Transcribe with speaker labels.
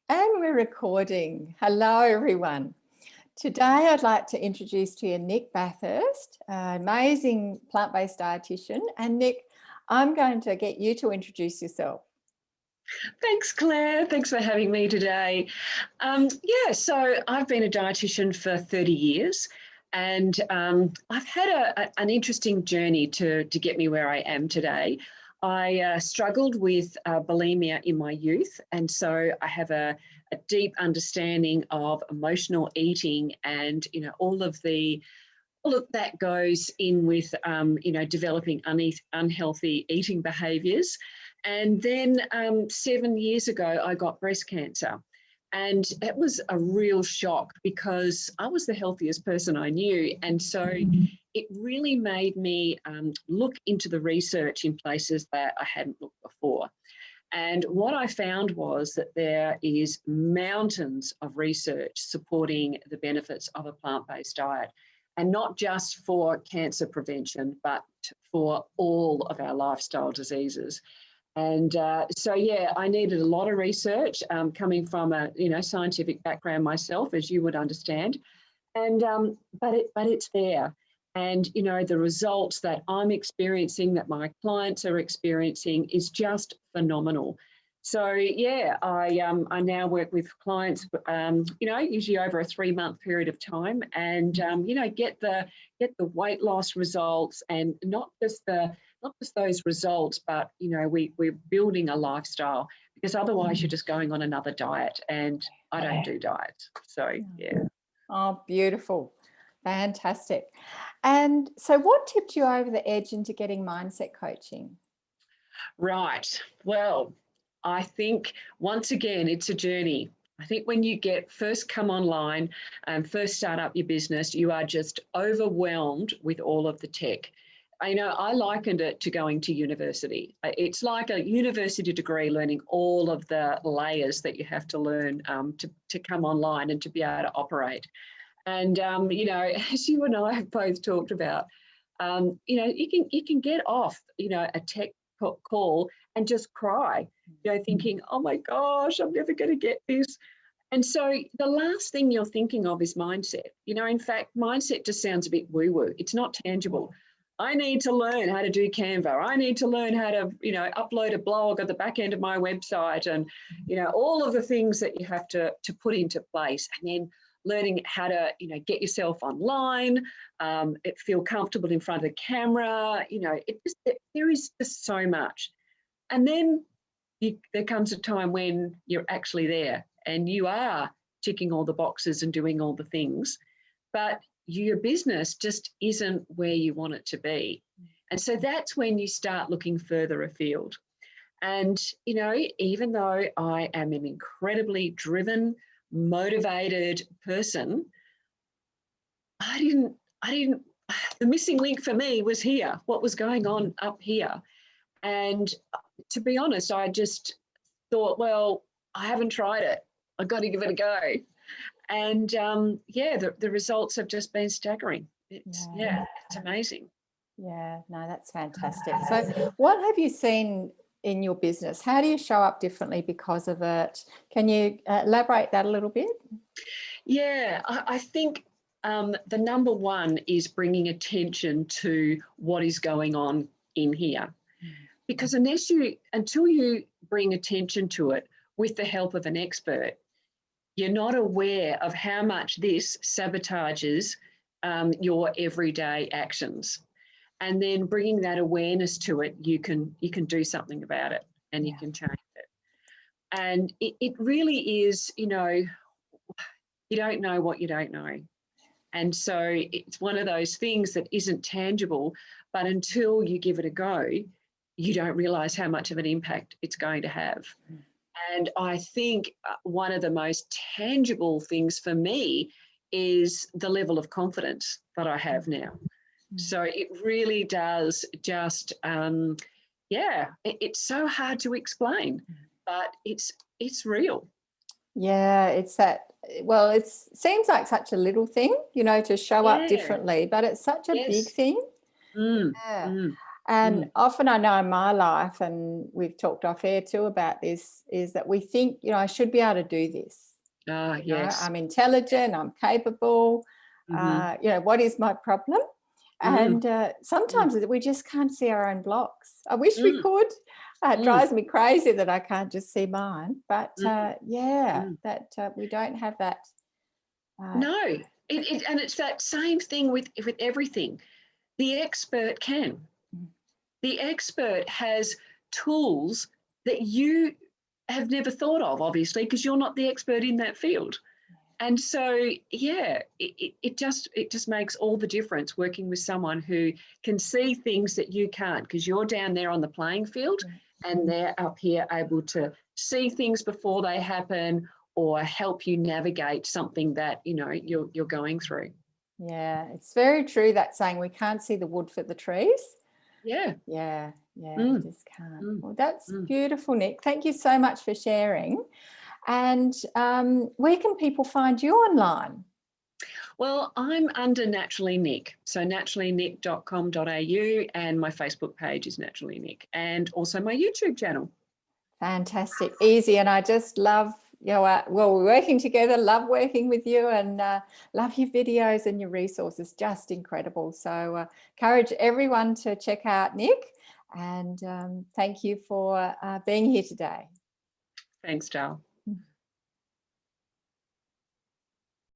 Speaker 1: And we're recording. Hello, everyone. Today, I'd like to introduce to you Nic Bathurst, an amazing plant-based dietitian. And Nic, I'm going to get you to introduce yourself.
Speaker 2: Thanks, Claire. Thanks for having me today. So I've been a dietitian for 30 years and I've had an interesting journey to get me where I am today. I struggled with bulimia in my youth, and so I have a deep understanding of emotional eating, and all of that goes in with developing unhealthy eating behaviours. And then 7 years ago, I got breast cancer. And it was a real shock because I was the healthiest person I knew. And so it really made me look into the research in places that I hadn't looked before. And what I found was that there is mountains of research supporting the benefits of a plant-based diet. And not just for cancer prevention, but for all of our lifestyle diseases. And I needed a lot of research coming from a scientific background myself, as you would understand. And but it's there, and the results that I'm experiencing, that my clients are experiencing, is just phenomenal. So I now work with clients, usually over a 3-month period of time, and get the weight loss results, and not just those results, but we're building a lifestyle, because otherwise you're just going on another diet, and I don't do diets. So yeah.
Speaker 1: Oh, beautiful. Fantastic. And so what tipped you over the edge into getting mindset coaching?
Speaker 2: Right. Well, I think once again, it's a journey. I think when you first come online and first start up your business, you are just overwhelmed with all of the tech. I likened it to going to university. It's like a university degree, learning all of the layers that you have to learn to come online and to be able to operate. And, as you and I have both talked about, you can get off, a tech call and just cry, thinking, oh my gosh, I'm never going to get this. And so the last thing you're thinking of is mindset. In fact, mindset just sounds a bit woo-woo. It's not tangible. I need to learn how to do Canva. I need to learn how to, upload a blog at the back end of my website, and, all of the things that you have to put into place, and then learning how to, get yourself online, feel comfortable in front of the camera. There is just so much. And then there comes a time when you're actually there and you are ticking all the boxes and doing all the things, but your business just isn't where you want it to be. And so that's when you start looking further afield. And, even though I am an incredibly driven, motivated person, the missing link for me was here, what was going on up here. And to be honest, I just thought, well, I haven't tried it. I've got to give it a go. And the results have just been staggering. It's amazing.
Speaker 1: Yeah, no, that's fantastic. So what have you seen in your business? How do you show up differently because of it? Can you elaborate that a little bit?
Speaker 2: Yeah, I think the number one is bringing attention to what is going on in here. Because until you bring attention to it with the help of an expert, you're not aware of how much this sabotages your everyday actions. And then bringing that awareness to it, you can do something about it, and you can change it. And it really is, you don't know what you don't know. And so it's one of those things that isn't tangible, but until you give it a go, you don't realise how much of an impact it's going to have. And I think one of the most tangible things for me is the level of confidence that I have now. So it really does just, it's so hard to explain, but it's real.
Speaker 1: Yeah, it's that, well, it seems like such a little thing, to show up differently, but it's such a big thing. And often I know in my life, and we've talked off air too about this, is that we think, you know, I should be able to do this.
Speaker 2: Ah,
Speaker 1: You know,
Speaker 2: yes.
Speaker 1: I'm intelligent, I'm capable, you know, what is my problem? And sometimes we just can't see our own blocks. I wish we could. It drives me crazy that I can't just see mine. But yeah, that we don't have that.
Speaker 2: No, and it's that same thing with everything. The expert can. The expert has tools that you have never thought of, obviously, because you're not the expert in that field. And so, yeah, it just makes all the difference working with someone who can see things that you can't, because you're down there on the playing field and they're up here able to see things before they happen or help you navigate something that, you know, you're going through.
Speaker 1: Yeah, it's very true that saying, we can't see the wood for the trees.
Speaker 2: Yeah.
Speaker 1: Yeah, we just can't. Well, that's beautiful, Nic. Thank you so much for sharing. And where can people find you online?
Speaker 2: Well, I'm under Naturally Nic, so naturallynic.com.au, and my Facebook page is Naturally Nic, and also my YouTube channel.
Speaker 1: Fantastic, easy, and I just love, you know, well, we're working together, love working with you, and love your videos and your resources, just incredible. So encourage everyone to check out Nic, and thank you for being here today.
Speaker 2: Thanks, Dal.